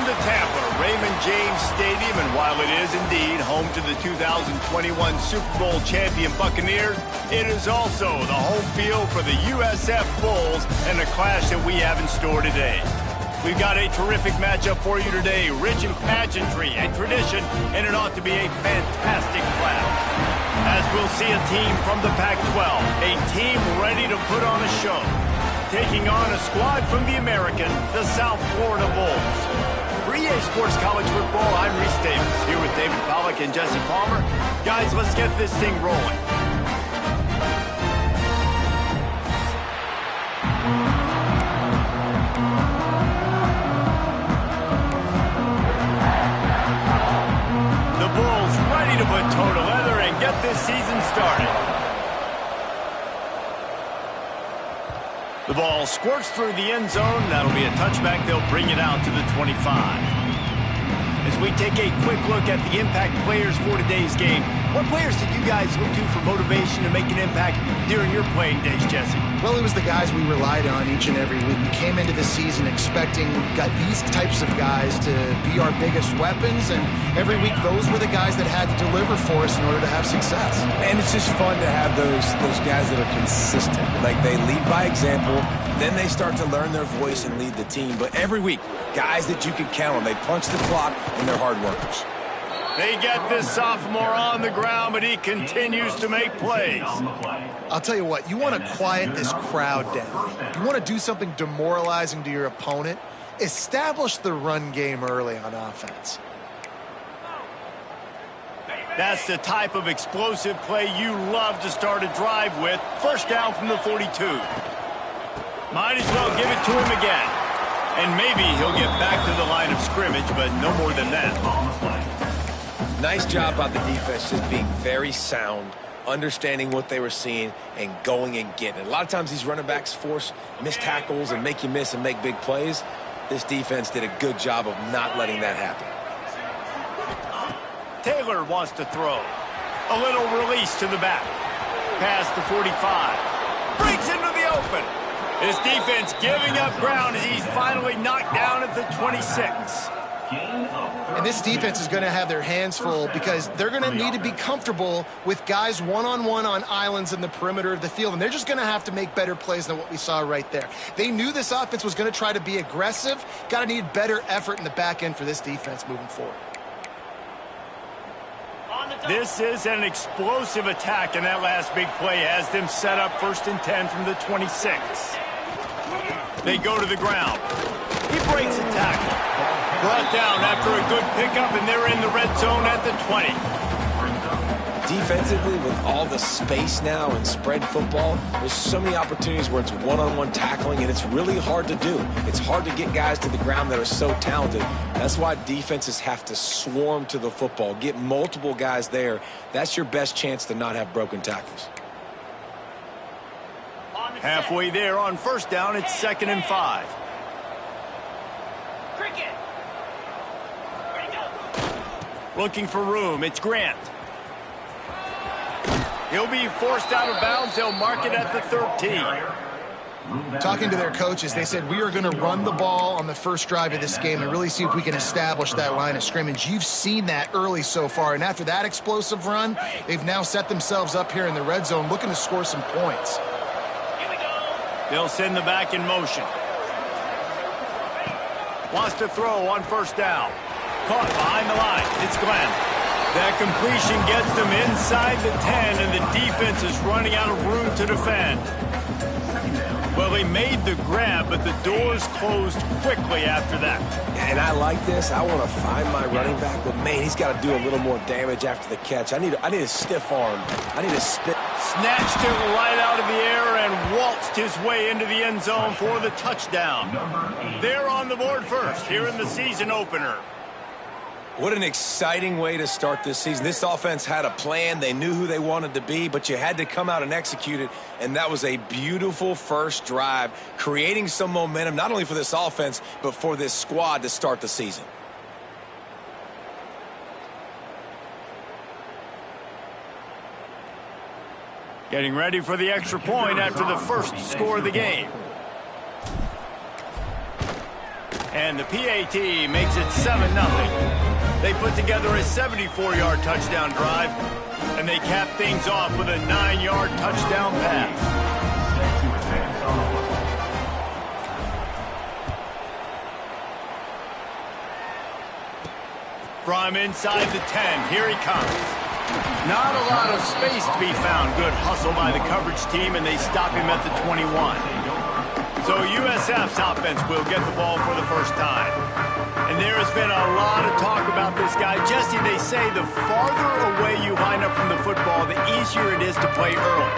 From the Tampa, Raymond James Stadium, and while it is indeed home to the 2021 Super Bowl champion Buccaneers, it is also the home field for the USF Bulls and the clash that we have in store today. We've got a terrific matchup for you today, rich in pageantry and tradition, and it ought to be a fantastic clash. As we'll see a team from the Pac-12, a team ready to put on a show, taking on a squad from the American, the South Florida Bulls. For EA Sports College Football, I'm Reese Davis, here with David Pollack and Jesse Palmer. Guys, let's get this thing rolling. The Bulls ready to put toe to leather and get this season started. The ball squirts through the end zone. That'll be a touchback. They'll bring it out to the 25. As we take a quick look at the impact players for today's game, what players did you guys look to for motivation to make an impact during your playing days, Jesse? Well, it was the guys we relied on each and every week. We came into the season expecting got these types of guys to be our biggest weapons, and every week those were the guys that had to deliver for us in order to have success. And it's just fun to have those guys that are consistent. Like, they lead by example, then they start to learn their voice and lead the team. But every week, guys that you can count on. They punch the clock, and they're hard workers. They get this sophomore on the ground, but he continues to make plays. I'll tell you what, you want to quiet this crowd down. You want to do something demoralizing to your opponent. Establish the run game early on offense. That's the type of explosive play you love to start a drive with. First down from the 42. Might as well give it to him again. And maybe he'll get back to the line of scrimmage, but no more than that. Nice job by the defense, just being very sound, understanding what they were seeing, and going and getting it. A lot of times these running backs force missed tackles and make you miss and make big plays. This defense did a good job of not letting that happen. Taylor wants to throw. A little release to the back. Past the 45. Breaks into the open. His defense giving up ground as he's finally knocked down at the 26. And this defense is going to have their hands full because they're going to need to be comfortable with guys one-on-one on islands in the perimeter of the field, and they're just going to have to make better plays than what we saw right there. They knew this offense was going to try to be aggressive. Got to need better effort in the back end for this defense moving forward. This is an explosive attack, and that last big play has them set up 1st and 10 from the 26. They go to the ground. He breaks a tackle. Brought down after a good pickup, and they're in the red zone at the 20. Defensively, with all the space now and spread football, there's so many opportunities where it's one-on-one tackling, and it's really hard to do. It's hard to get guys to the ground that are so talented. That's why defenses have to swarm to the football, get multiple guys there. That's your best chance to not have broken tackles. Halfway there on first down, it's 2nd and 5. Looking for room, it's Grant. He'll be forced out of bounds. They'll mark it at the 13. Talking to their coaches, they said, we are going to run the ball on the first drive of this game and really see if we can establish that line of scrimmage. You've seen that early so far, and after that explosive run, they've now set themselves up here in the red zone looking to score some points. They'll send the back in motion. Wants to throw on first down. Caught behind the line. It's Glenn. That completion gets them inside the 10, and the defense is running out of room to defend. Well, he made the grab, but the doors closed quickly after that. And I like this. I want to find my running back, but, man, he's got to do a little more damage after the catch. I need a stiff arm. I need a spit. Snatched it right out of the air and waltzed his way into the end zone for the touchdown. They're on the board first here in the season opener. What an exciting way to start this season. This offense had a plan. They knew who they wanted to be, but you had to come out and execute it, and that was a beautiful first drive, creating some momentum, not only for this offense, but for this squad to start the season. Getting ready for the extra point after the first score of the game. And the PAT makes it 7-0. They put together a 74-yard touchdown drive, and they cap things off with a 9-yard touchdown pass. From inside the 10, here he comes. Not a lot of space to be found. Good hustle by the coverage team, and they stop him at the 21. So USF's offense will get the ball for the first time. And there has been a lot of talk about this guy. Jesse, they say the farther away you line up from the football, the easier it is to play early.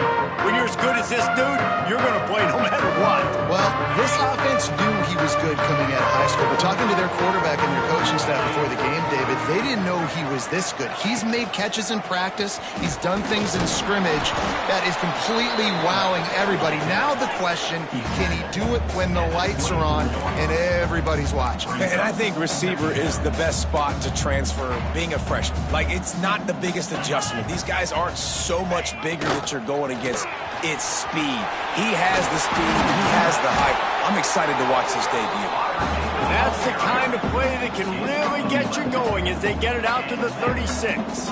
When you're as good as this dude, you're going to play no matter what. Well, this offense knew he was good coming out of high school. But talking to their quarterback and their coaching staff before the game, David, they didn't know he was this good. He's made catches in practice. He's done things in scrimmage that is completely wowing everybody. Now the question, can he do it when the lights are on and everybody's watching? And I think receiver is the best spot to transfer being a freshman. Like, it's not the biggest adjustment. These guys aren't so much bigger that you're going against. It's speed. He has the speed. He has the height. I'm excited to watch this debut. That's the kind of play that can really get you going as they get it out to the 36.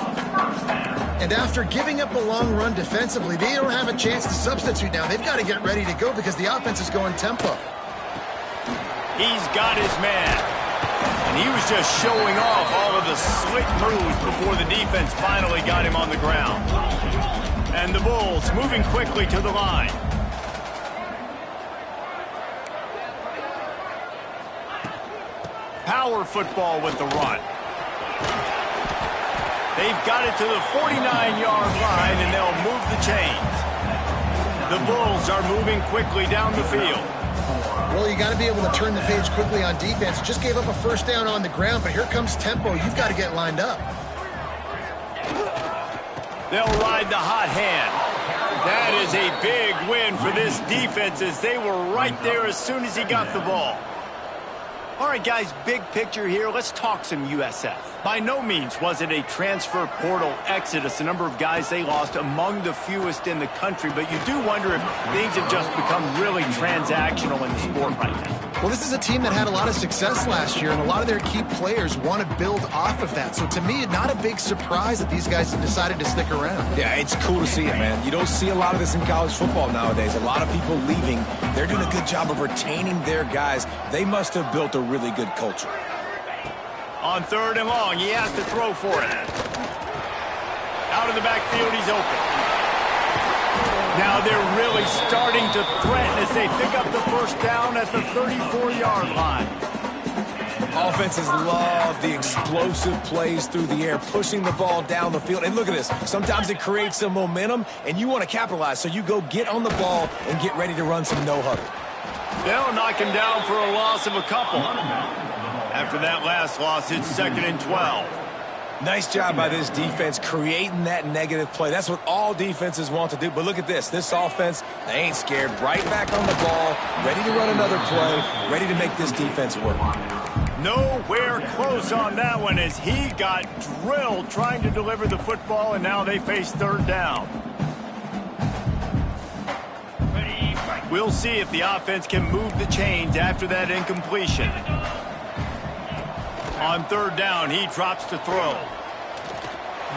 And after giving up a long run defensively, they don't have a chance to substitute now. They've got to get ready to go because the offense is going tempo. He's got his man. And he was just showing off all of the slick moves before the defense finally got him on the ground. And the Bulls moving quickly to the line. Power football with the run. They've got it to the 49-yard line, and they'll move the chains. The Bulls are moving quickly down the field. Well, you got to be able to turn the page quickly on defense. Just gave up a first down on the ground, but here comes tempo. You've got to get lined up. They'll ride the hot hand. That is a big win for this defense as they were right there as soon as he got the ball. All right, guys, big picture here. Let's talk some USF. By no means was it a transfer portal exodus. The number of guys they lost among the fewest in the country, but you do wonder if things have just become really transactional in the sport right now. Well, this is a team that had a lot of success last year, and a lot of their key players want to build off of that. So to me, not a big surprise that these guys have decided to stick around. Yeah, it's cool to see it, man. You don't see a lot of this in college football nowadays. A lot of people leaving. They're doing a good job of retaining their guys. They must have built a really good culture. On 3rd and long, he has to throw for it. Out of the backfield, he's open. Now they're really starting to threaten as they pick up the first down at the 34-yard line. Offenses love the explosive plays through the air, pushing the ball down the field. And look at this. Sometimes it creates some momentum, and you want to capitalize. So you go get on the ball and get ready to run some no-huddle. They'll knock him down for a loss of a couple. After that last loss, it's 2nd and 12. Nice job by this defense creating that negative play. That's what all defenses want to do. But look at this. This offense, they ain't scared. Right back on the ball, ready to run another play, ready to make this defense work. Nowhere close on that one as he got drilled trying to deliver the football, and now they face 3rd down. We'll see if the offense can move the chains after that incompletion. On 3rd down, he drops to throw.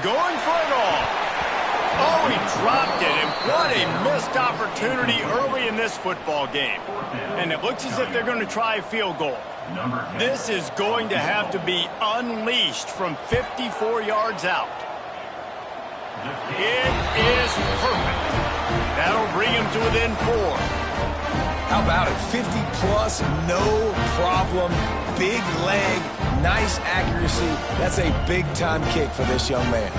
Going for it all. Oh, he dropped it, and what a missed opportunity early in this football game. And it looks as if they're going to try a field goal. This is going to have to be unleashed from 54 yards out. It is perfect. That'll bring him to within 4. How about it? 50-plus, no problem. Big leg, nice accuracy. That's a big-time kick for this young man.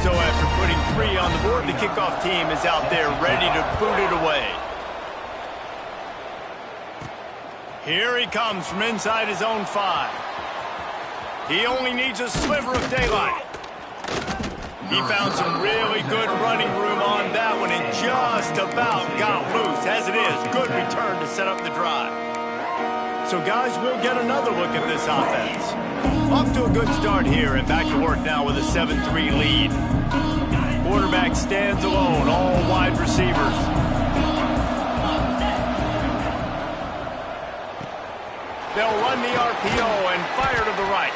So after putting 3 on the board, the kickoff team is out there ready to boot it away. Here he comes from inside his own 5. He only needs a sliver of daylight. He found some really good running room on that one and just about got loose. As it is, good return to set up the drive. So, guys, we'll get another look at this offense. Off to a good start here and back to work now with a 7-3 lead. Quarterback stands alone, all wide receivers. They'll run the RPO and fire to the right.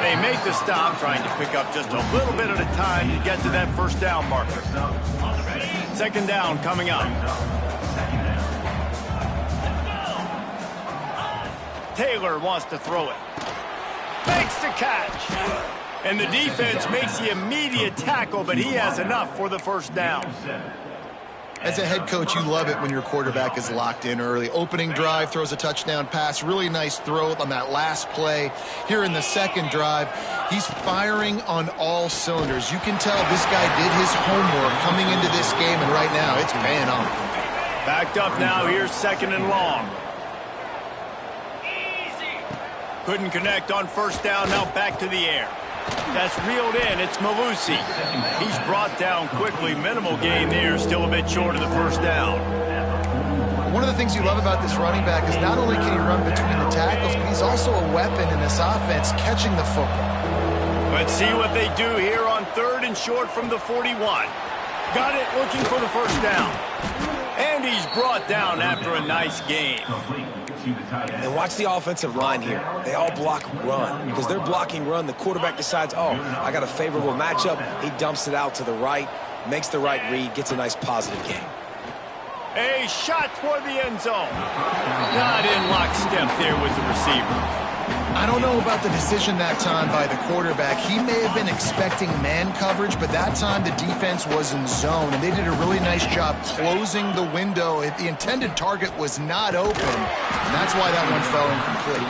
They make the stop, trying to pick up just a little bit at a time to get to that first down marker. Second down coming up. Taylor wants to throw it. Makes the catch. And the defense makes the immediate tackle, but he has enough for the first down. As a head coach, you love it when your quarterback is locked in early. Opening drive, throws a touchdown pass. Really nice throw on that last play. Here in the second drive, he's firing on all cylinders. You can tell this guy did his homework coming into this game, and right now it's paying off. Backed up now, here's second and long. Couldn't connect on first down, now back to the air. That's reeled in. It's Malusi. He's brought down quickly. Minimal gain there. Still a bit short of the first down. One of the things you love about this running back is not only can he run between the tackles, but he's also a weapon in this offense catching the football. Let's see what they do here on third and short from the 41. Got it, looking for the first down. And he's brought down after a nice gain. And watch the offensive line here. They all block run. Because they're blocking run, the quarterback decides, oh, I got a favorable matchup. He dumps it out to the right, makes the right read, gets a nice positive gain. A shot toward the end zone. Not in lockstep there with the receiver. I don't know about the decision that time by the quarterback. He may have been expecting man coverage, but that time the defense was in zone, and they did a really nice job closing the window. The intended target was not open, and that's why that one fell incomplete.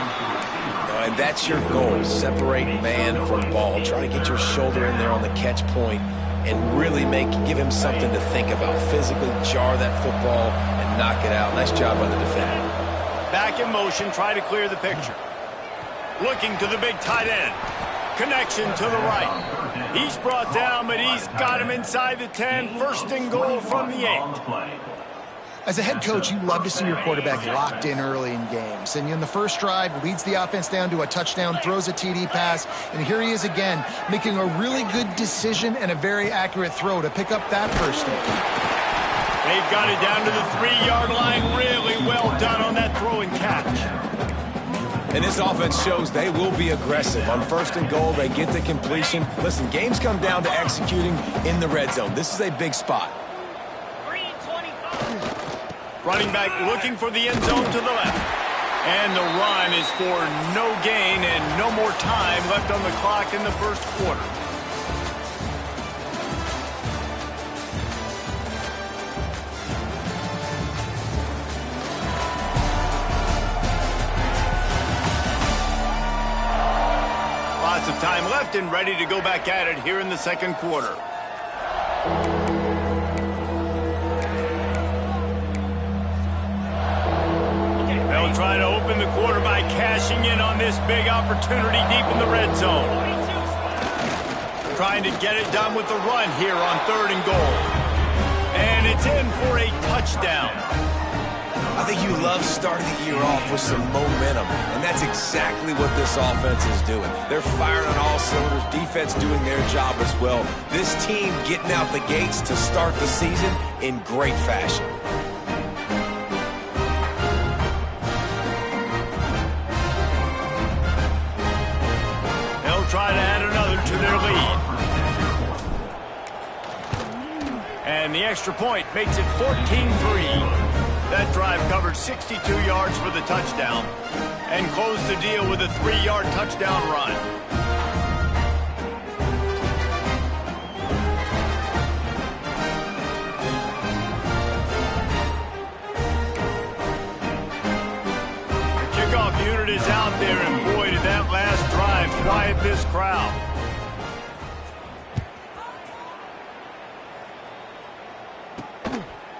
And that's your goal, separate man from ball. Try to get your shoulder in there on the catch point and really give him something to think about. Physically jar that football and knock it out. Nice job by the defender. Back in motion, try to clear the picture. Looking to the big tight end. Connection to the right. He's brought down, but he's got him inside the 10. First and goal from the 8. As a head coach, you love to see your quarterback locked in early in games. And in the first drive, leads the offense down to a touchdown, throws a TD pass, and here he is again, making a really good decision and a very accurate throw to pick up that first down. They've got it down to the 3-yard line. Really well done on that throw and catch. And this offense shows they will be aggressive. On first and goal, they get the completion. Listen, games come down to executing in the red zone. This is a big spot. Running back looking for the end zone to the left. And the run is for no gain and no more time left on the clock in the first quarter. Lots of time left and ready to go back at it here in the second quarter. They'll try to open the quarter by cashing in on this big opportunity deep in the red zone. Trying to get it done with the run here on third and goal. And it's in for a touchdown. I think you love starting the year off with some momentum, and that's exactly what this offense is doing. They're firing on all cylinders, defense doing their job as well. This team getting out the gates to start the season in great fashion. They'll try to add another to their lead. And the extra point makes it 14-3. That drive covered 62 yards for the touchdown and closed the deal with a 3-yard touchdown run. The kickoff unit is out there, and boy, did that last drive quiet this crowd.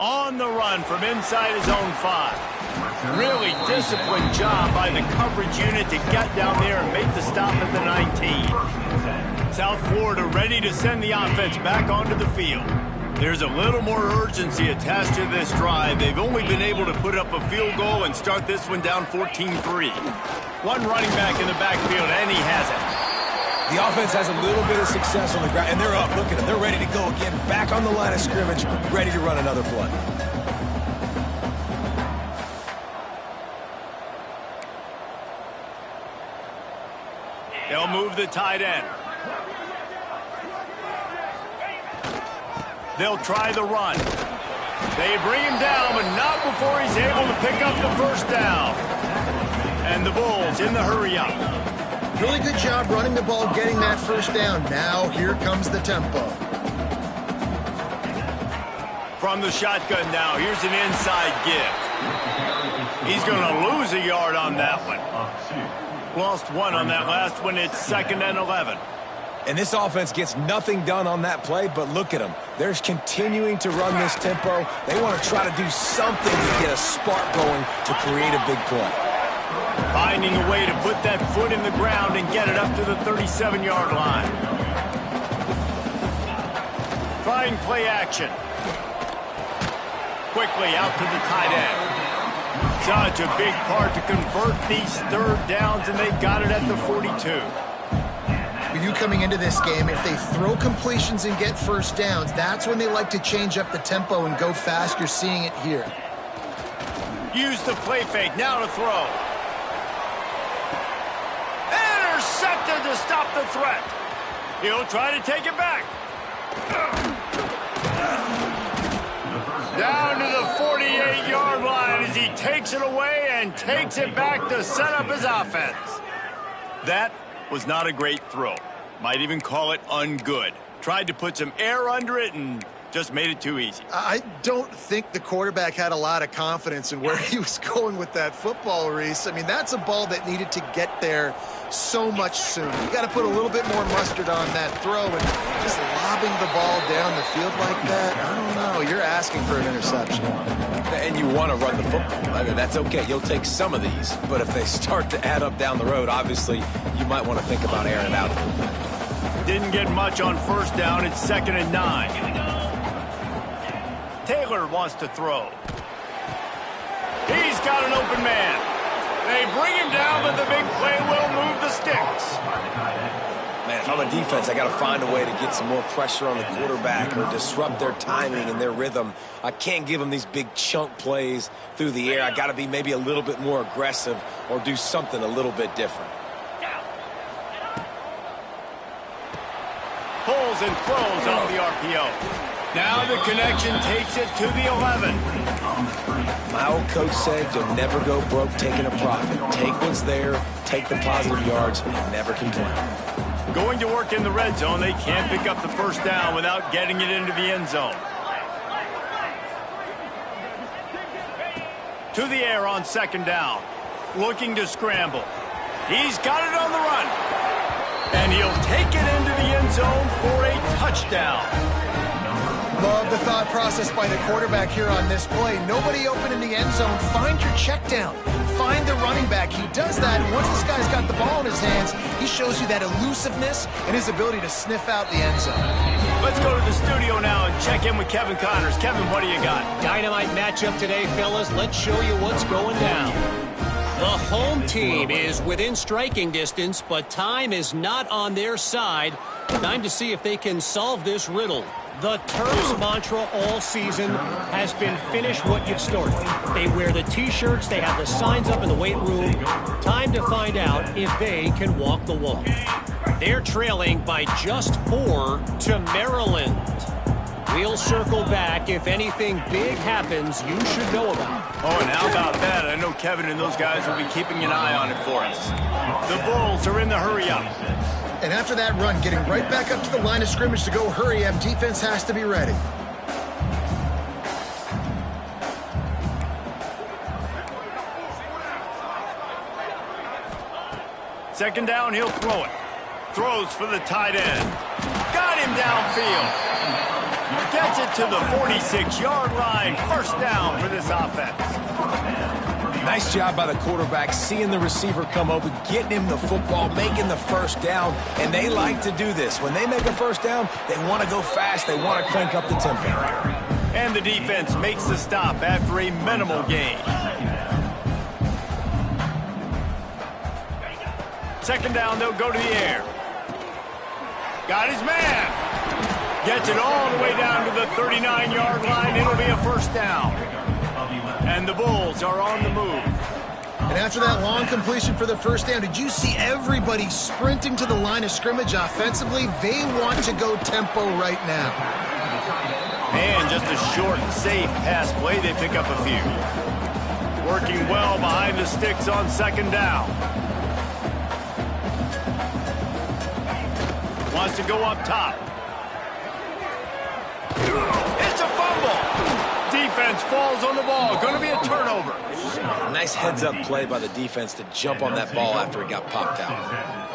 On the run from inside his own 5. Really disciplined job by the coverage unit to get down there and make the stop at the 19. South Florida ready to send the offense back onto the field. There's a little more urgency attached to this drive. They've only been able to put up a field goal and start this one down 14-3. One running back in the backfield, and he has it. The offense has a little bit of success on the ground, and they're up. Look at them. They're ready to go again, back on the line of scrimmage, ready to run another play. They'll move the tight end. They'll try the run. They bring him down, but not before he's able to pick up the first down. And the Bulls in the hurry-up. Really good job running the ball, getting that first down. Now here comes the tempo. From the shotgun now, here's an inside give. He's going to lose a yard on that one. Lost one on that last one. It's 2nd and 11. And this offense gets nothing done on that play, but look at them. They're continuing to run this tempo. They want to try to do something to get a spark going to create a big play. Finding a way to put that foot in the ground and get it up to the 37-yard line. Trying play action. Quickly out to the tight end. Such a big part to convert these third downs, and they've got it at the 42. With you coming into this game, if they throw completions and get first downs, that's when they like to change up the tempo and go fast. You're seeing it here. Use the play fake. Now to throw. Intercepted to stop the threat. He'll try to take it back. Down to the 48-yard line as he takes it away and takes it back to set up his offense. That was not a great throw. Might even call it ungood. Tried to put some air under it and just made it too easy. I don't think the quarterback had a lot of confidence in where he was going with that football, Reese. I mean, that's a ball that needed to get there so much sooner. You got to put a little bit more mustard on that throw, and just lobbing the ball down the field like that, I don't know. You're asking for an interception. And you want to run the football. I mean, that's okay. You'll take some of these. But if they start to add up down the road, obviously, you might want to think about airing it out a little bit. Didn't get much on first down. It's 2nd and 9. Taylor wants to throw. He's got an open man. They bring him down, but the big play will move the sticks. Man, if I'm a defense, I got to find a way to get some more pressure on the quarterback or disrupt their timing and their rhythm. I can't give them these big chunk plays through the air. I got to be maybe a little bit more aggressive or do something a little bit different. Pulls and throws off the RPO. Now the connection takes it to the 11. My old coach said you'll never go broke taking a profit. Take what's there, take the positive yards, and never complain. Going to work in the red zone. They can't pick up the first down without getting it into the end zone. To the air on 2nd down. Looking to scramble. He's got it on the run. And he'll take it into the end zone for a touchdown. Love the thought process by the quarterback here on this play. Nobody open in the end zone. Find your check down. Find the running back. He does that. Once this guy's got the ball in his hands, he shows you that elusiveness and his ability to sniff out the end zone. Let's go to the studio now and check in with Kevin Connors. Kevin, what do you got? Dynamite matchup today, fellas. Let's show you what's going down. The home team is within striking distance, but time is not on their side. Time to see if they can solve this riddle. The Terps mantra all season has been finish what you've started. They wear the T-shirts, they have the signs up in the weight room. Time to find out if they can walk the walk. They're trailing by just 4 to Maryland. We'll circle back if anything big happens you should know about. Oh, and how about that? I know Kevin and those guys will be keeping an eye on it for us. The Bulls are in the hurry-up. And after that run, getting right back up to the line of scrimmage to go hurry up, defense has to be ready. Second down, he'll throw it. Throws for the tight end. Got him downfield. Gets it to the 46-yard line. First down for this offense. Nice job by the quarterback, seeing the receiver come open, getting him the football, making the first down, and they like to do this. When they make a first down, they want to go fast. They want to crank up the tempo. And the defense makes the stop after a minimal gain. Second down, they'll go to the air. Got his man. Gets it all the way down to the 39-yard line. It'll be a first down. And the Bulls are on the move. And after that long completion for the first down, did you see everybody sprinting to the line of scrimmage offensively? They want to go tempo right now. And just a short and safe pass play. They pick up a few. Working well behind the sticks on second down. Wants to go up top. It's a fumble. Defense falls on the ball. Going to be a turnover. Nice heads-up play by the defense to jump on that ball after it got popped out.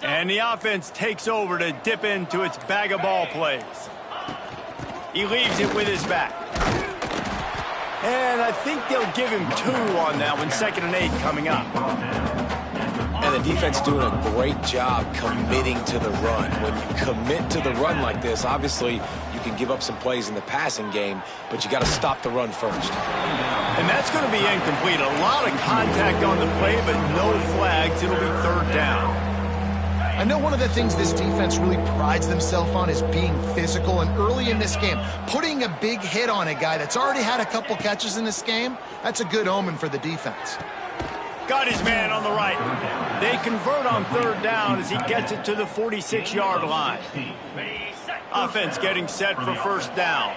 And the offense takes over to dip into its bag of ball plays. He leaves it with his back. And I think they'll give him 2 on that one. 2nd and 8 coming up. And the defense doing a great job committing to the run. When you commit to the run like this, obviously you can give up some plays in the passing game, but you got to stop the run first. And that's going to be incomplete. A lot of contact on the play, but no flags. It'll be 3rd down. I know one of the things this defense really prides themselves on is being physical, and early in this game, putting a big hit on a guy that's already had a couple catches in this game, that's a good omen for the defense. Got his man on the right. They convert on 3rd down as he gets it to the 46-yard line. Offense getting set for 1st down.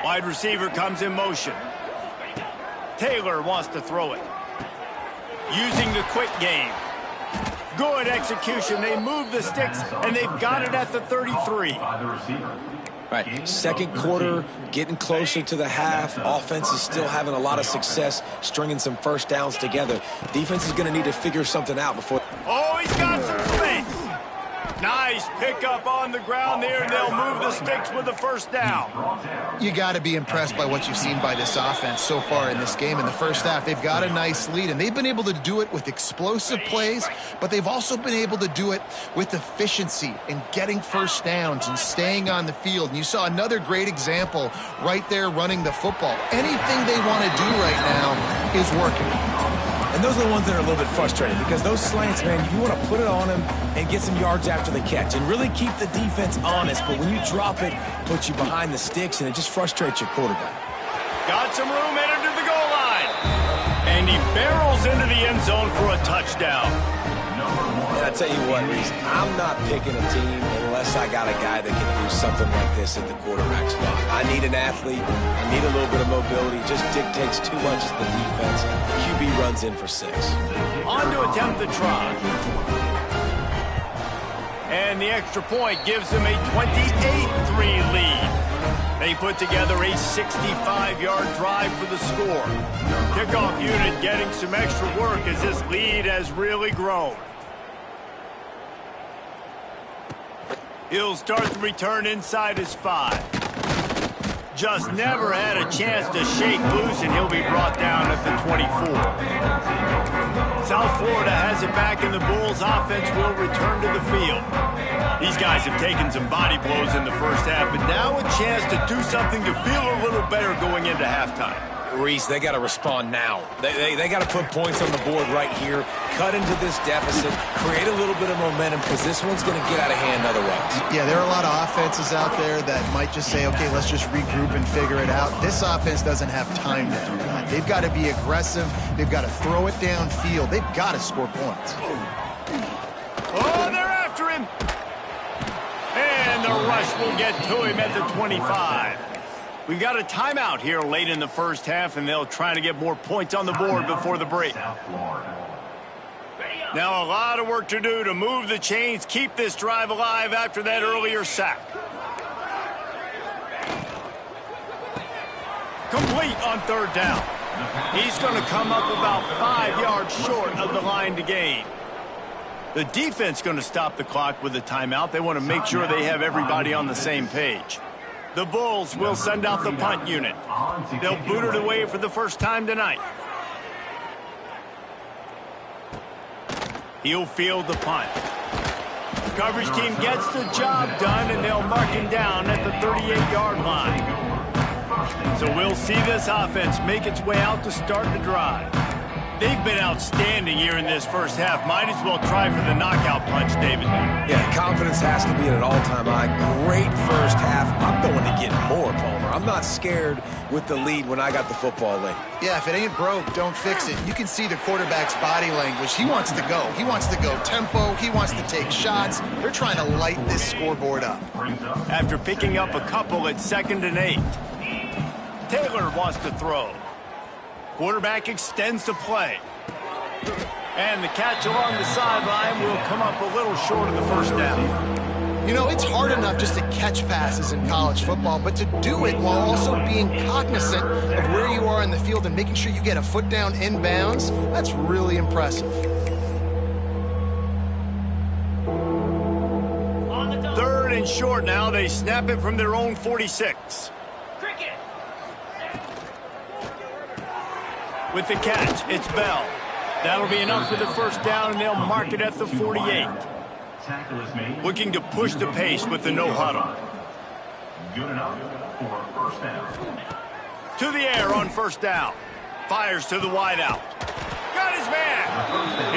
Wide receiver comes in motion. Taylor wants to throw it. Using the quick game. Good execution. They move the sticks, and they've got it at the 33. Right, second quarter, getting closer to the half. Offense is still having a lot of success stringing some first downs together. Defense is going to need to figure something out before... Oh, he's got some space. Nice pickup on the ground there, and they'll move the sticks with the 1st down. You got to be impressed by what you've seen by this offense so far in this game. In the first half, they've got a nice lead, and they've been able to do it with explosive plays, but they've also been able to do it with efficiency and getting first downs and staying on the field. And you saw another great example right there running the football. Anything they want to do right now is working. And those are the ones that are a little bit frustrating because those slants, man, you want to put it on them and get some yards after the catch and really keep the defense honest. But when you drop it, put you behind the sticks, and it just frustrates your quarterback. Got some room headed to the goal line. And he barrels into the end zone for a touchdown. And I tell you what, Reese, I'm not picking a team unless I got a guy that can do something like this at the quarterback spot. I need an athlete. I need a little bit of mobility. Just dictates too much to the defense. QB runs in for 6. On to attempt the try. And the extra point gives them a 28-3 lead. They put together a 65-yard drive for the score. Kickoff unit getting some extra work as this lead has really grown. He'll start the return inside his 5. Just never had a chance to shake loose, and he'll be brought down at the 24. South Florida has it back, and the Bulls offense will return to the field. These guys have taken some body blows in the first half, but now a chance to do something to feel a little better going into halftime. Reese, they got to respond now. They got to put points on the board right here, cut into this deficit, create a little bit of momentum, because this one's going to get out of hand otherwise. Yeah, there are a lot of offenses out there that might just say, okay, let's just regroup and figure it out. This offense doesn't have time to do that. They've got to be aggressive. They've got to throw it downfield. They've got to score points. Oh, they're after him. And the rush will get to him at the 25. We've got a timeout here late in the first half, and they'll try to get more points on the board before the break. Now a lot of work to do to move the chains, keep this drive alive after that earlier sack. Complete on 3rd down. He's going to come up about 5 yards short of the line to gain. The defense going to stop the clock with a timeout. They want to make sure they have everybody on the same page. The Bulls will send out the punt unit. They'll boot it away for the first time tonight. He'll field the punt. Coverage team gets the job done, and they'll mark him down at the 38-yard line. So we'll see this offense make its way out to start the drive. They've been outstanding here in this first half. Might as well try for the knockout punch, David. Yeah, confidence has to be at an all-time high. Great first half. I'm going to get more, Palmer. I'm not scared with the lead when I got the football late. Yeah, if it ain't broke, don't fix it. You can see the quarterback's body language. He wants to go. He wants to go tempo. He wants to take shots. They're trying to light this scoreboard up. After picking up a couple at 2nd and 8. Taylor wants to throw. Quarterback extends the play. And the catch along the sideline will come up a little short of the first down. You know, it's hard enough just to catch passes in college football, but to do it while also being cognizant of where you are in the field and making sure you get a foot down inbounds, that's really impressive. 3rd and short now. They snap it from their own 46. With the catch, it's Bell. That'll be enough for the first down, and they'll mark it at the 48. Looking to push the pace with the no huddle. Good enough for first down. To the air on first down. Fires to the wideout. Got his man.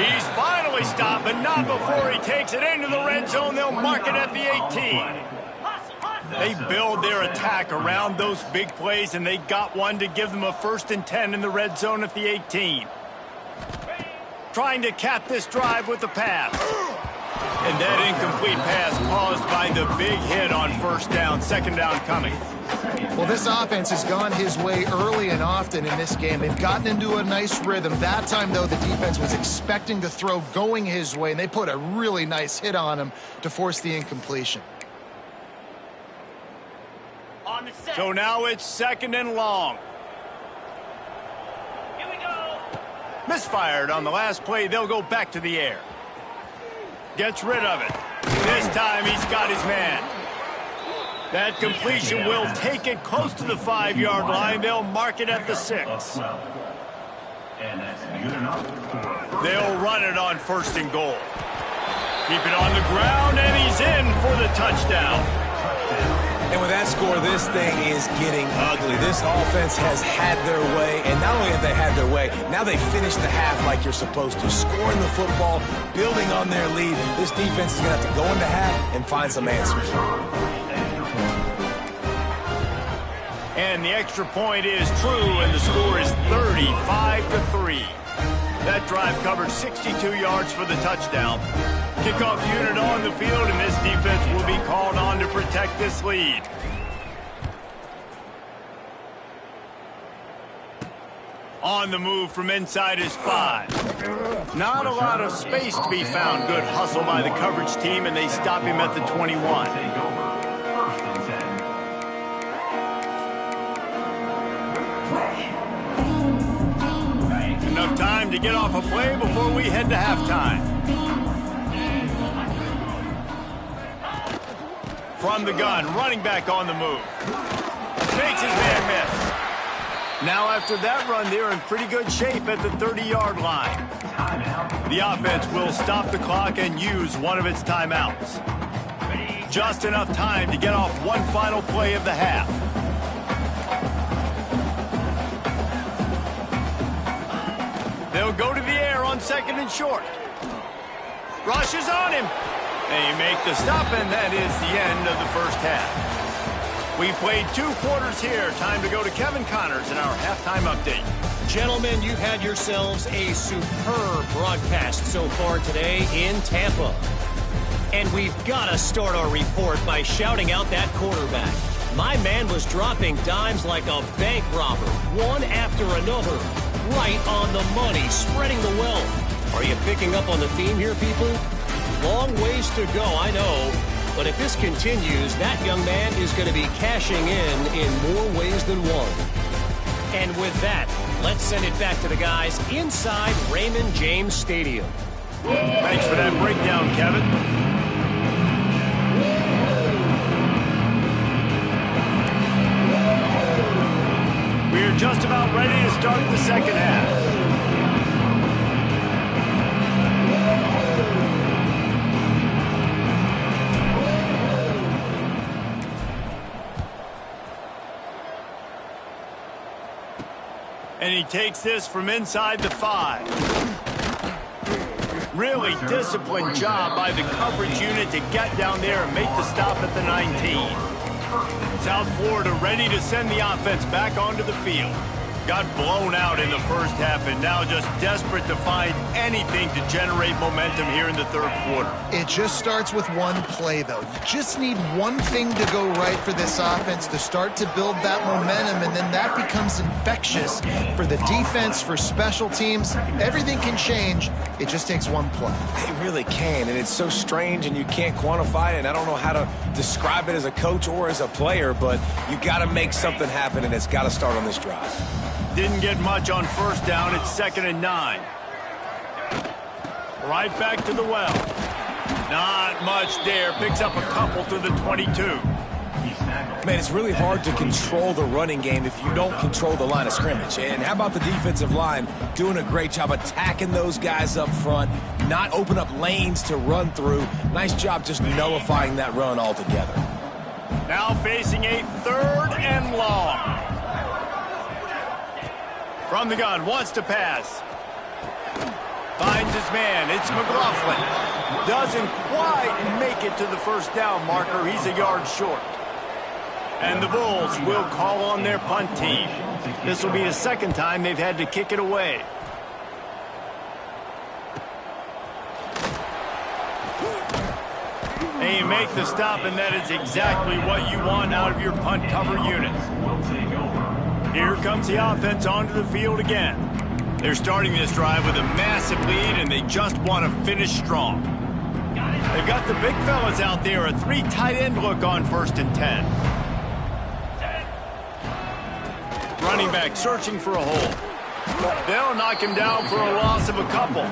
He's finally stopped, but not before he takes it into the red zone. They'll mark it at the 18. They build their attack around those big plays, and they got one to give them a 1st and 10 in the red zone at the 18. Trying to cap this drive with the pass. And that incomplete pass caused by the big hit on first down. 2nd down coming. Well, this offense has gone his way early and often in this game. They've gotten into a nice rhythm. That time, though, the defense was expecting to throw going his way, and they put a really nice hit on him to force the incompletion. So now it's 2nd and long. Here we go. Misfired on the last play. They'll go back to the air. Gets rid of it. This time he's got his man. That completion will take it close to the 5-yard line. They'll mark it at the 6. They'll run it on 1st and goal. Keep it on the ground, and he's in for the touchdown. And with that score, this thing is getting ugly. This offense has had their way, and not only have they had their way, now they finish the half like you're supposed to. Scoring the football, building on their lead. This defense is going to have to go into half and find some answers. And the extra point is true, and the score is 35-3. That drive covered 62 yards for the touchdown. Kickoff unit on the field, and this defense will be called on to protect this lead. On the move from inside his 5. Not a lot of space to be found. Good hustle by the coverage team, and they stop him at the 21. Enough time to get off a play before we head to halftime. From the gun, running back on the move. Makes his man miss. Now after that run, they're in pretty good shape at the 30-yard line. The offense will stop the clock and use one of its timeouts. Just enough time to get off one final play of the half. They'll go to the air on 2nd and short. Rush is on him. They make the stop, and that is the end of the first half. We played 2 quarters here. Time to go to Kevin Connors in our halftime update. Gentlemen, you've had yourselves a superb broadcast so far today in Tampa. And we've got to start our report by shouting out that quarterback. My man was dropping dimes like a bank robber, one after another, right on the money, spreading the wealth. Are you picking up on the theme here, people? Long ways to go, I know. But if this continues, that young man is going to be cashing in more ways than one. And with that, let's send it back to the guys inside Raymond James Stadium. Thanks for that breakdown, Kevin. We're just about ready to start the second half. And he takes this from inside the 5. Really disciplined job by the coverage unit to get down there and make the stop at the 19. South Florida ready to send the offense back onto the field. Got blown out in the first half and now just desperate to find anything to generate momentum here in the third quarter. It just starts with one play, though. You just need one thing to go right for this offense to start to build that momentum, and then that becomes infectious for the defense, for special teams. Everything can change. It just takes one play. It really can, and it's so strange, and you can't quantify it, and I don't know how to describe it as a coach or as a player, but you got to make something happen, and it's got to start on this drive. Didn't get much on first down. It's 2nd and 9. Right back to the well. Not much there. Picks up a couple to the 22. Man, it's really hard to control the running game if you don't control the line of scrimmage. And how about the defensive line doing a great job attacking those guys up front, not open up lanes to run through. Nice job just nullifying that run altogether. Now facing a 3rd and long. From the gun, wants to pass. Finds his man. It's McLaughlin. Doesn't quite make it to the first down marker. He's a yard short. And the Bulls will call on their punt team. This will be the 2nd time they've had to kick it away. And you make the stop, and that is exactly what you want out of your punt cover unit. Here comes the offense onto the field again. They're starting this drive with a massive lead, and they just want to finish strong. They've got the big fellas out there, a 3 tight end look on 1st and 10. Running back searching for a hole. They'll knock him down for a loss of a couple.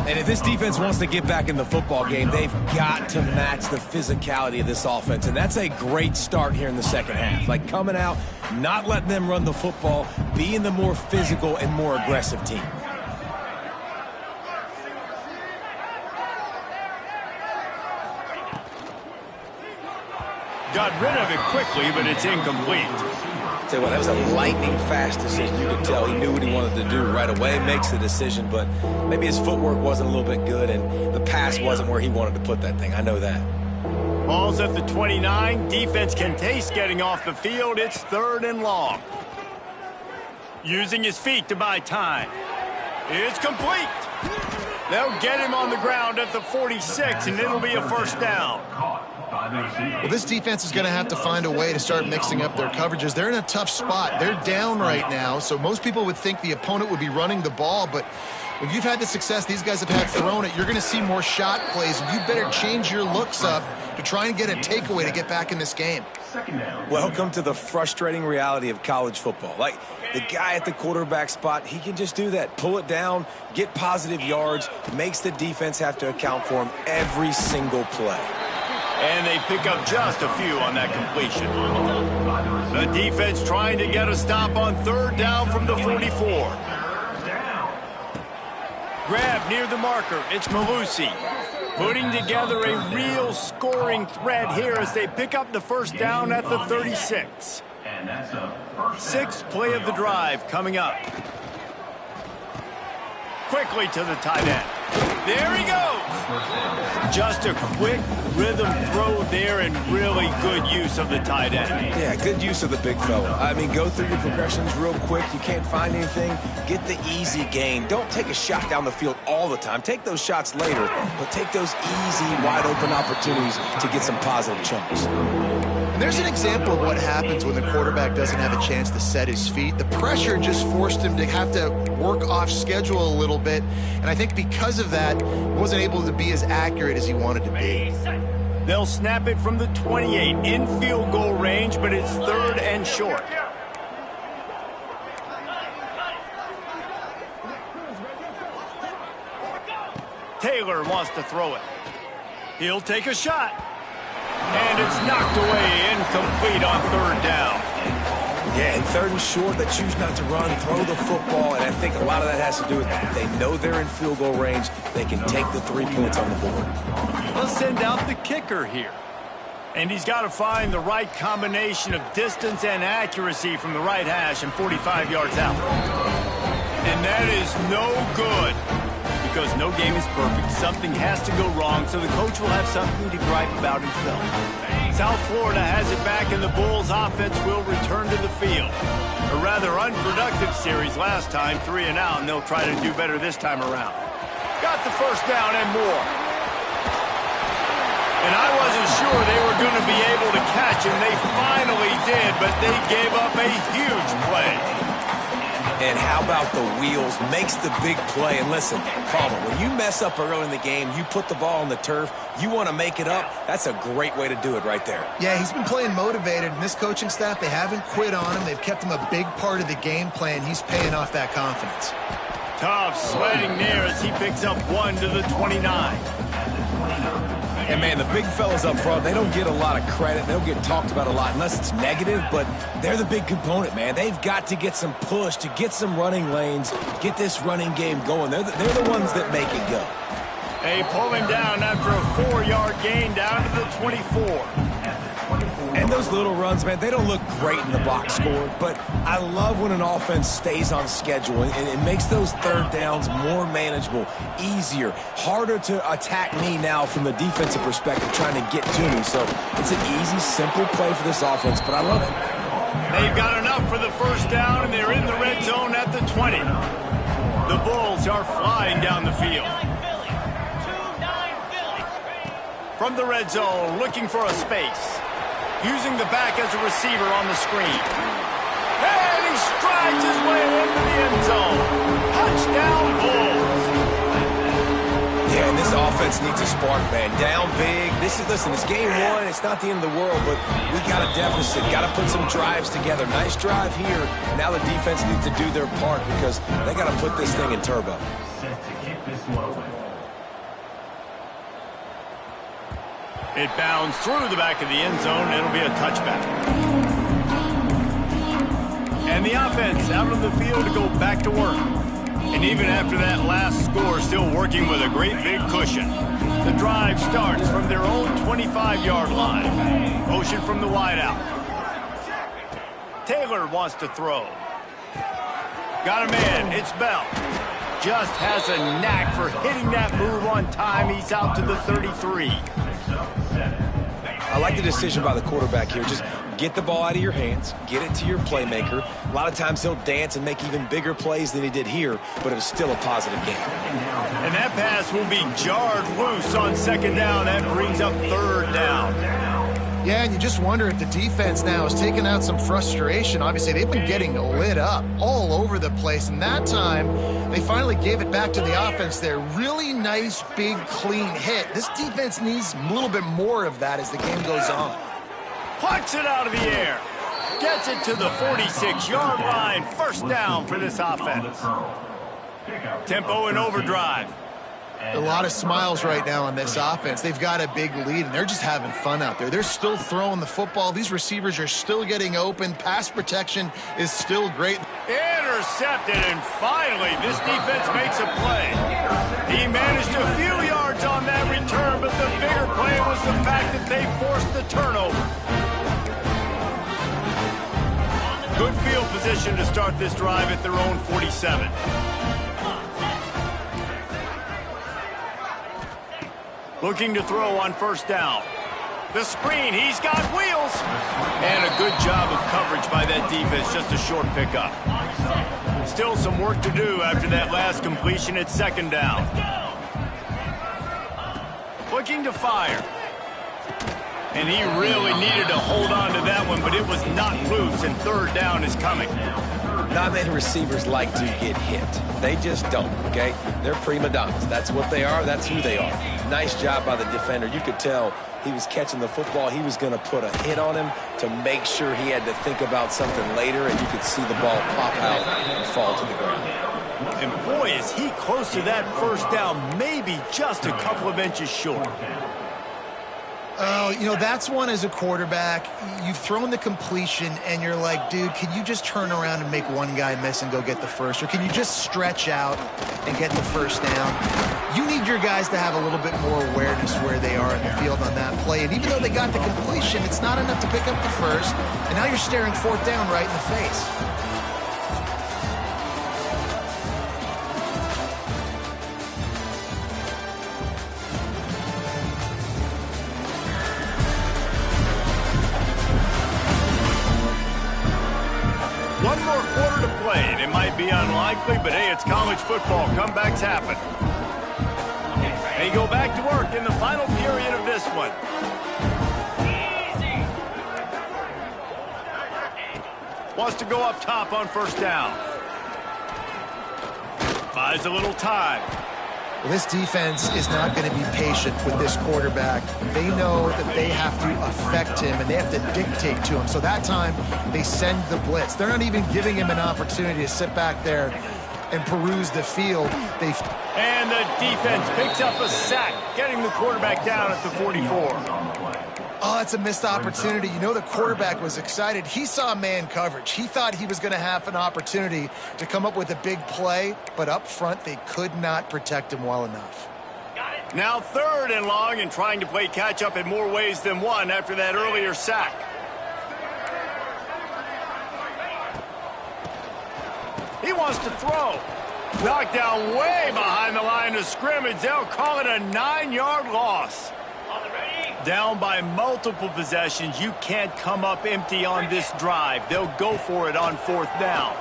And if this defense wants to get back in the football game, they've got to match the physicality of this offense. And that's a great start here in the second half. Like coming out, not letting them run the football, being the more physical and more aggressive team. Got rid of it quickly, but it's incomplete. Tell you what, that was a lightning fast decision. You could tell he knew what he wanted to do right away, makes the decision, but maybe his footwork wasn't a little bit good and the pass wasn't where he wanted to put that thing. I know that. Ball's at the 29. Defense can taste getting off the field. It's 3rd and long. Using his feet to buy time. It's complete. They'll get him on the ground at the 46, and it'll be a 1st down. Well, this defense is going to have to find a way to start mixing up their coverages. They're in a tough spot. They're down right now, so most people would think the opponent would be running the ball, but when you've had the success these guys have had throwing it, you're going to see more shot plays, and you better change your looks up to try and get a takeaway to get back in this game. Welcome to the frustrating reality of college football. Like, the guy at the quarterback spot, he can just do that. Pull it down, get positive yards, makes the defense have to account for him every single play. And they pick up just a few on that completion. The defense trying to get a stop on 3rd down from the 44. Grab near the marker. It's Malusi. Putting together a real scoring threat here as they pick up the 1st down at the 36. 6th play of the drive coming up. Quickly to the tight end. There he goes. Just a quick rhythm throw there and really good use of the tight end. Yeah, good use of the big fella. I mean, go through your progressions real quick. You can't find anything. Get the easy gain. Don't take a shot down the field all the time. Take those shots later, but take those easy, wide-open opportunities to get some positive chunks. And there's an example of what happens when the quarterback doesn't have a chance to set his feet. The pressure just forced him to have to work off schedule a little bit, and I think because of that, he wasn't able to be as accurate as he wanted to be. They'll snap it from the 28 in field goal range, but it's 3rd and short. Taylor wants to throw it. He'll take a shot. And it's knocked away, incomplete on 3rd down. Yeah, and 3rd and short, they choose not to run, throw the football, and I think a lot of that has to do with they know they're in field goal range. They can take the 3 points on the board. They'll send out the kicker here. And he's got to find the right combination of distance and accuracy from the right hash and 45 yards out. And that is no good because no game is perfect. Something has to go wrong, so the coach will have something to gripe about in film. South Florida has it back, and the Bulls offense will return to the field. A rather unproductive series last time, 3 and out, and they'll try to do better this time around. Got the first down and more. And I wasn't sure they were going to be able to catch him. They finally did, but they gave up a huge play. And how about the wheels? Makes the big play. And listen, Palmer, when you mess up early in the game, you put the ball on the turf, you want to make it up, that's a great way to do it right there. Yeah, he's been playing motivated, and this coaching staff, they haven't quit on him. They've kept him a big part of the game plan. He's paying off that confidence. Tough sledding there as he picks up 1 to the 29. And, man, the big fellas up front, they don't get a lot of credit. They don't get talked about a lot unless it's negative, but they're the big component, man. They've got to get some push, to get some running lanes, get this running game going. They're the ones that make it go. They pull him down after a 4-yard gain down to the 24. And those little runs, man, they don't look great in the box score, but I love when an offense stays on schedule, and it makes those third downs more manageable, easier, harder to attack me now from the defensive perspective trying to get to me. So it's an easy, simple play for this offense, but I love it. They've got enough for the first down, and they're in the red zone at the 20. The Bulls are flying down the field. From the red zone, looking for a space. Using the back as a receiver on the screen. And he strides his way into the end zone. Touchdown, Bulls. Yeah, and this offense needs a spark, man. Down big. Listen, it's game 1. It's not the end of the world, but we got a deficit. Got to put some drives together. Nice drive here. Now the defense needs to do their part because they got to put this thing in turbo. It bounds through the back of the end zone. It'll be a touchback. And the offense out on the field to go back to work. And even after that last score, still working with a great big cushion. The drive starts from their own 25-yard line. Motion from the wideout. Taylor wants to throw. Got a man. It's Bell. Just has a knack for hitting that move on time. He's out to the 33. I like the decision by the quarterback here. Just get the ball out of your hands, get it to your playmaker. A lot of times he'll dance and make even bigger plays than he did here, but it was still a positive game. And that pass will be jarred loose on second down. That brings up third down. Yeah, and you just wonder if the defense now is taking out some frustration. Obviously, they've been getting lit up all over the place, and that time they finally gave it back to the offense there. Really nice, big, clean hit. This defense needs a little bit more of that as the game goes on. Puts it out of the air. Gets it to the 46-yard line. First down for this offense. Tempo and overdrive. A lot of smiles right now on this offense. They've got a big lead, and they're just having fun out there. They're still throwing the football. These receivers are still getting open. Pass protection is still great. Intercepted, and finally, this defense makes a play. He managed a few yards on that return, but the bigger play was the fact that they forced the turnover. Good field position to start this drive at their own 47. Looking to throw on first down. The screen, he's got wheels. And a good job of coverage by that defense, just a short pickup. Still some work to do after that last completion at second down. Looking to fire. And he really needed to hold on to that one, but it was not loose, and third down is coming. Not many receivers like to get hit. They just don't, okay? They're prima donnas. That's what they are. That's who they are. Nice job by the defender. You could tell he was catching the football. He was going to put a hit on him to make sure he had to think about something later, and you could see the ball pop out and fall to the ground. And boy, is he close to that first down, maybe just a couple of inches short. Oh, you know, that's one as a quarterback. You've thrown the completion, and you're like, dude, can you just turn around and make one guy miss and go get the first? Or can you just stretch out and get the first down? You need your guys to have a little bit more awareness where they are in the field on that play. And even though they got the completion, it's not enough to pick up the first. And now you're staring fourth down right in the face. One more quarter to play, and it might be unlikely, but hey, it's college football. Comebacks happen. They go back to work in the final period of this one. Wants to go up top on first down. Buys a little time. Well, this defense is not going to be patient with this quarterback. They know that they have to affect him, and they have to dictate to him. So that time, they send the blitz. They're not even giving him an opportunity to sit back there and peruse the field. And the defense picks up a sack, getting the quarterback down at the 44. Oh, that's a missed opportunity. You know, the quarterback was excited. He saw man coverage. He thought he was going to have an opportunity to come up with a big play, but up front, they could not protect him well enough. Now 3rd and long, and trying to play catch-up in more ways than one after that earlier sack. He wants to throw. Knocked down way behind the line of scrimmage. They'll call it a 9-yard loss. Down by multiple possessions. You can't come up empty on this drive. They'll go for it on 4th down.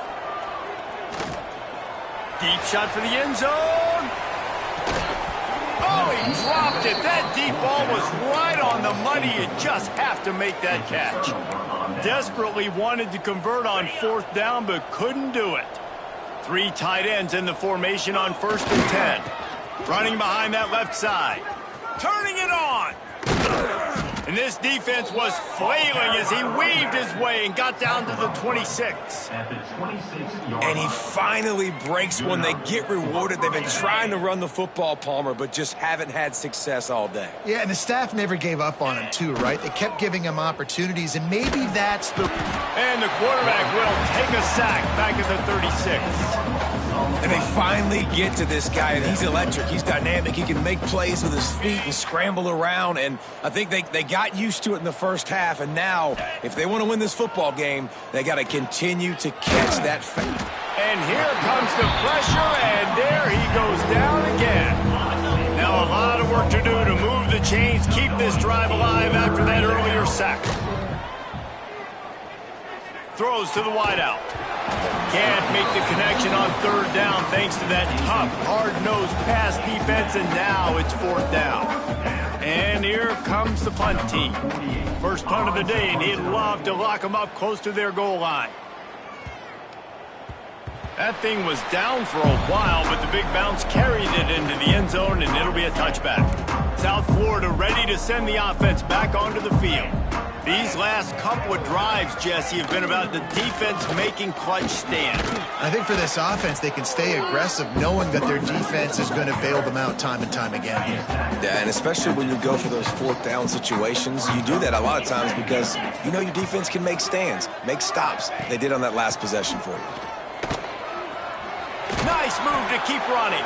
Deep shot for the end zone. Oh, he dropped it. That deep ball was right on the money. You just have to make that catch. Desperately wanted to convert on 4th down, but couldn't do it. 3 tight ends in the formation on 1st and 10. Running behind that left side. Turning it on. And this defense was flailing as he weaved his way and got down to the 26. And he finally breaks one. They get rewarded. They've been trying to run the football, Palmer, but just haven't had success all day. Yeah, and the staff never gave up on him, too, right? They kept giving him opportunities, and maybe that's the... And the quarterback will take a sack back at the 36. And they finally get to this guy, and he's electric. He's dynamic. He can make plays with his feet and scramble around, and I think they got used to it in the first half, and now, if they want to win this football game, they got to continue to catch that. And here comes the pressure, and there he goes down again. Now a lot of work to do to move the chains, keep this drive alive after that earlier sack. Throws to the wideout. Can't make the connection on 3rd down thanks to that tough, hard-nosed pass defense, and now it's 4th down. And here comes the punt team. First punt of the day, and he'd love to lock them up close to their goal line. That thing was down for a while, but the big bounce carried it into the end zone, and it'll be a touchback. South Florida ready to send the offense back onto the field. These last couple of drives, Jesse, have been about the defense making clutch stands. I think for this offense, they can stay aggressive knowing that their defense is going to bail them out time and time again. Yeah, and especially when you go for those 4th down situations, you do that a lot of times because you know your defense can make stands, make stops. They did on that last possession for you. Nice move to keep running.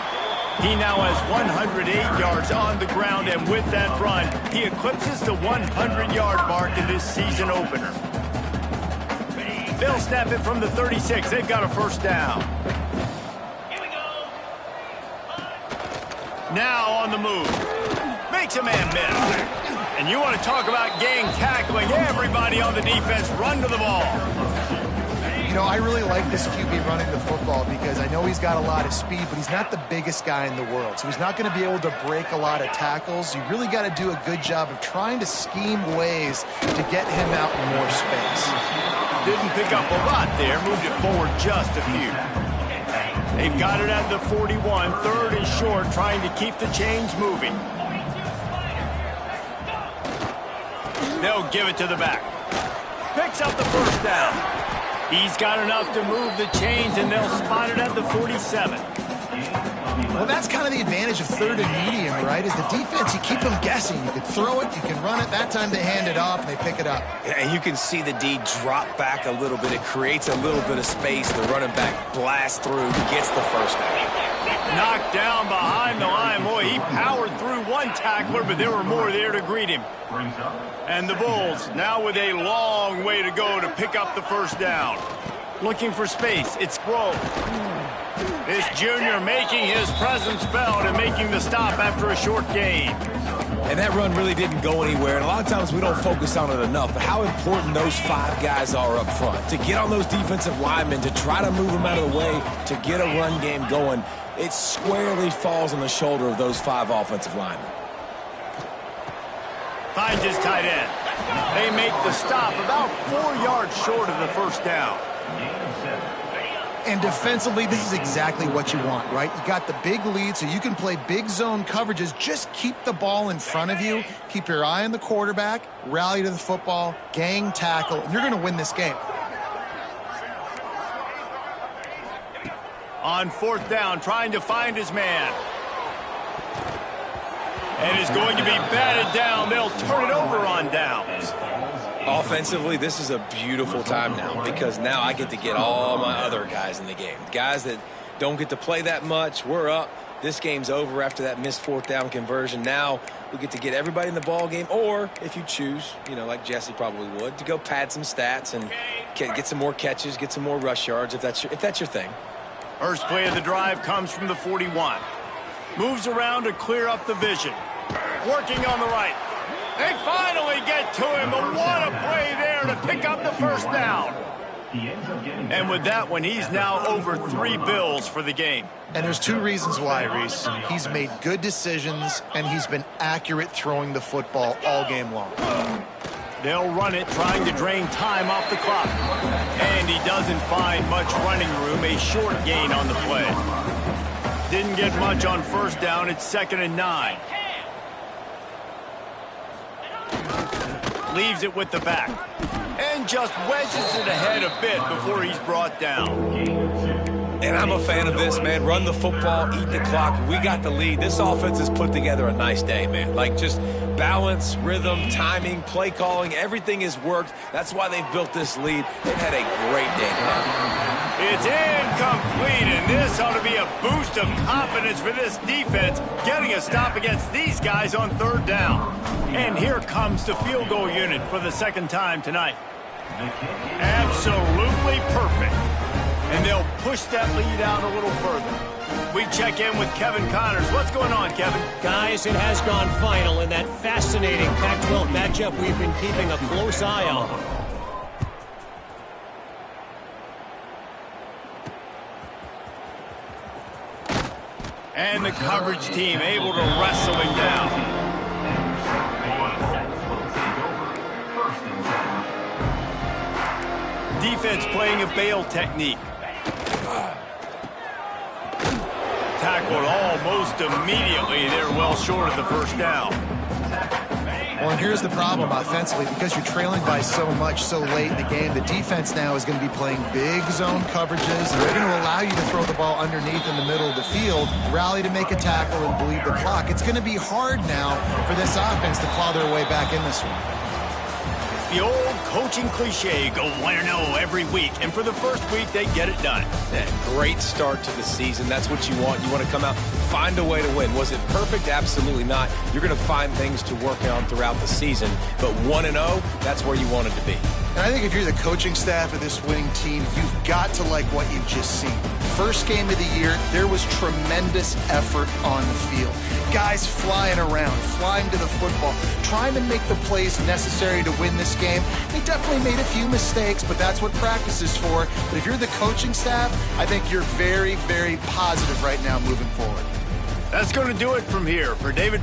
He now has 108 yards on the ground, and with that run, he eclipses the 100-yard mark in this season opener. They'll snap it from the 36. They've got a first down. Now on the move. Makes a man miss. And you want to talk about gang tackling. Everybody on the defense run to the ball. You know, I really like this QB running the football because I know he's got a lot of speed, but he's not the biggest guy in the world. So he's not going to be able to break a lot of tackles. You really got to do a good job of trying to scheme ways to get him out in more space. Didn't pick up a lot there. Moved it forward just a few. They've got it at the 41. 3rd and short, trying to keep the chains moving. They'll give it to the back. Picks up the first down. He's got enough to move the chains, and they'll spot it at the 47. Well, that's kind of the advantage of third and medium, right? Is the defense, you keep them guessing. You can throw it, you can run it. That time they hand it off and they pick it up. And you can see the D drop back a little bit. It creates a little bit of space. The running back blasts through, gets the first down. Knocked down behind the line. Boy, he powered through one tackler, but there were more there to greet him. And the Bulls now with a long way to go to pick up the first down. Looking for space. It's Grove. This junior making his presence felt and making the stop after a short gain. And that run really didn't go anywhere. And a lot of times we don't focus on it enough. But how important those 5 guys are up front. To get on those defensive linemen, to try to move them out of the way, to get a run game going. It squarely falls on the shoulder of those 5 offensive linemen. Finds his tight end. They make the stop about 4 yards short of the first down. And defensively, this is exactly what you want, right? You got the big lead, so you can play big zone coverages. Just keep the ball in front of you. Keep your eye on the quarterback. Rally to the football. Gang tackle. And you're going to win this game. On fourth down, trying to find his man. And is going to be batted down. They'll turn it over on downs. Offensively, this is a beautiful time now because now I get to get all my other guys in the game. Guys that don't get to play that much, we're up. This game's over after that missed fourth down conversion. Now we get to get everybody in the ball game, or if you choose, like Jesse probably would, to go pad some stats and get some more catches, get some more rush yards if that's your thing. First play of the drive comes from the 41. Moves around to clear up the vision. Working on the right. They finally get to him, but what a play there to pick up the first down. And with that one, he's now over 3 bills for the game. And there's 2 reasons why, Reese. He's made good decisions, and he's been accurate throwing the football all game long. They'll run it, trying to drain time off the clock. And he doesn't find much running room, a short gain on the play. Didn't get much on first down. It's 2nd and 9. Leaves it with the back. And just wedges it ahead a bit before he's brought down. And I'm a fan of this, man. Run the football, eat the clock. We got the lead. This offense has put together a nice day, man. Like just balance, rhythm, timing, play calling, everything has worked. That's why they've built this lead. They've had a great day tonight. It's incomplete, and this ought to be a boost of confidence for this defense, getting a stop against these guys on 3rd down. And here comes the field goal unit for the 2nd time tonight. Absolutely perfect. And they'll push that lead out a little further. We check in with Kevin Connors. What's going on, Kevin? Guys, it has gone final in that fascinating Pac-12 matchup we've been keeping a close eye on. And the coverage team able to wrestle him down. Defense playing a bail technique. Tackled almost immediately. They're well short of the first down. Well, and here's the problem offensively. Because you're trailing by so much so late in the game, the defense now is going to be playing big zone coverages, and they're going to allow you to throw the ball underneath in the middle of the field, rally to make a tackle, and bleed the clock. It's going to be hard now for this offense to claw their way back in this one. The old coaching cliche, go 1-0 every week. And for the first week, they get it done. Yeah, great start to the season. That's what you want. You want to come out, find a way to win. Was it perfect? Absolutely not. You're going to find things to work on throughout the season. But 1-0, that's where you want it to be. And I think if you're the coaching staff of this winning team, you've got to like what you've just seen. First game of the year, there was tremendous effort on the field. Guys flying around, flying to the football, trying to make the plays necessary to win this game. They definitely made a few mistakes, but that's what practice is for. But if you're the coaching staff, I think you're very, very positive right now moving forward. That's going to do it from here. For David